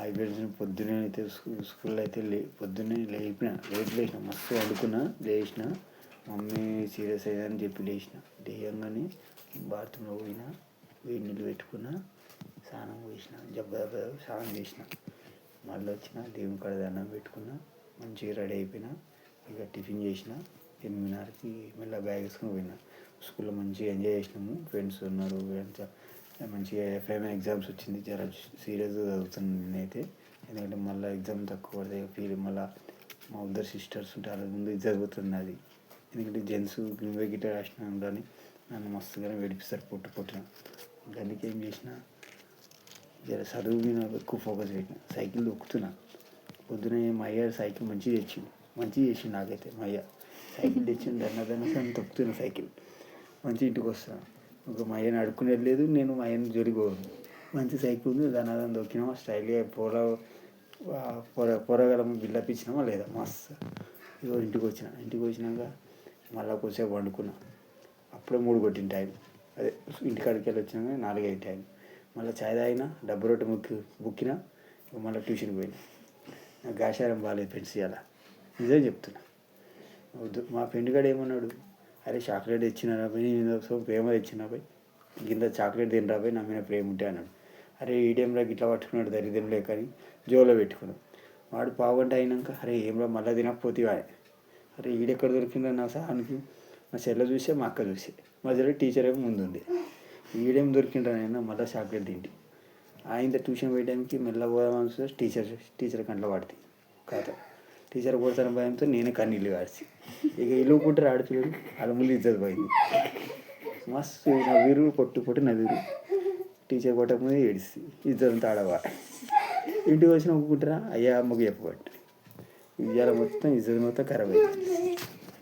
అయిపోయిన పొద్దున్నే అయితే స్కూల్లో అయితే పొద్దున్నే లేచిన మస్తు వండుకున్నా లేచిన మమ్మీ సీరియస్ అయ్యిందని చెప్పి లేయంగానే బాత్రూంలో పోయినా వేడి నీళ్ళు పెట్టుకున్నా స్నానం చేసిన స్నానం చేసిన మళ్ళీ వచ్చిన దేవుని కాడ దండం పెట్టుకున్నా మంచిగా రెడీ అయిపోయినా ఇక టిఫిన్ చేసిన 8:30కి మళ్ళీ బ్యాగ్ వేసుకొని పోయినా స్కూల్లో మంచిగా ఎంజాయ్ చేసినాము ఫ్రెండ్స్ ఉన్నారు మంచిగా ఎఫ్ఐఎం ఎగ్జామ్స్ వచ్చింది జర సీరియస్గా చదువుతున్నాను నేనైతే ఎందుకంటే మళ్ళీ ఎగ్జామ్ తక్కువ పడితే ఫీల్ మళ్ళీ మా ఇద్దరు సిస్టర్స్ ఉంటే వాళ్ళ ముందు ఇది చదువుతున్నది ఎందుకంటే జెంట్స్ నువ్వే గిట్ట రాసినాను కానీ నన్ను మస్తుగానే ఏడిపిస్తారు పొట్టిన అందుకే ఏం చేసిన జర చదువు మీద ఎక్కువ ఫోకస్ పెట్టిన సైకిల్ దొక్కుతున్నా పొద్దున మా అయ్య సైకిల్ మంచిగా చేసిండు నాకైతే మా అయ్య సైకిల్ తెచ్చిండు దన్న తొక్కుతున్నా సైకిల్ మంచి ఇంటికి వస్తాను ఒక మా అయ్యని అడుక్కుని వెళ్ళలేదు నేను మా అయ్యని జోలిపోను మంచి సైకిల్ ఉంది దన్నదాన్ని దొక్కినామా స్టైల్గా పొరగలము బిల్డప్ ఇచ్చినామా లేదా మస్తు ఇగో ఇంటికి వచ్చినాక మళ్ళీ కొద్దిసేపు వండుకున్నా అప్పుడే 3 కొట్టిన టైం అదే ఇంటికాడికి వెళ్ళి వచ్చినాక 4 అయ్యే టైం మళ్ళీ చాయ్ తాగిన డబ్బు రొట్టె బుక్కిన మళ్ళీ ట్యూషన్కి పోయినా నాకు గాశారం బాగాలేదు ఫ్రెండ్స్ ఇలా నిజం చెప్తున్నా వద్దు మా ఫ్రెండ్ గారు ఏమన్నాడు అరే చాక్లెట్ తెచ్చినారా పోయి నేను ప్రేమ తెచ్చినా పోయి కింద చాక్లెట్ తినరా పోయి నా మీద ప్రేమ ఉంటే అన్నాడు అరే ఈడేంరా ఇట్లా పట్టుకున్నాడు దరిద్రం లేక అని జోలో పెట్టుకున్నాడు వాడు పావుగంట అయినాక అరే ఏంరా మళ్ళీ తినకపోతేవా అరే ఈడెక్కడ దొరికిందో నా సానికి మా చెల్లె చూసే మా అక్క చూసే మధ్యలో టీచర్ ఏమో ముందుంది ఈడేం దొరికిండ్రా నేను మళ్ళీ చాక్లెట్ తింటి ఆయన ట్యూషన్ పోయడానికి మెల్ల పోదామని చూస్తే టీచర్ కంట్లో పడుతుంది కాదు టీచర్ కొడతాను భయంతో నేనే కన్నీళ్ళు కాడిచి ఇక ఇల్లు పుట్టారు ఆడుతున్నాడు వాళ్ళ ముందు ఇజ్జత్ పోయింది మస్తు నవ్విరు పొట్టు నవ్విరు టీచర్ కొట్టకముందే ఏడిసి ఇజ్జత్ అంతా ఆడవా ఇంటికి వచ్చిన ఒప్పుకుంటారా అయ్యా అమ్మకి చెప్పబట్టి ఇవాళ మొత్తం ఇజ్జత్ మొత్తం ఖరాబ్ అయింది.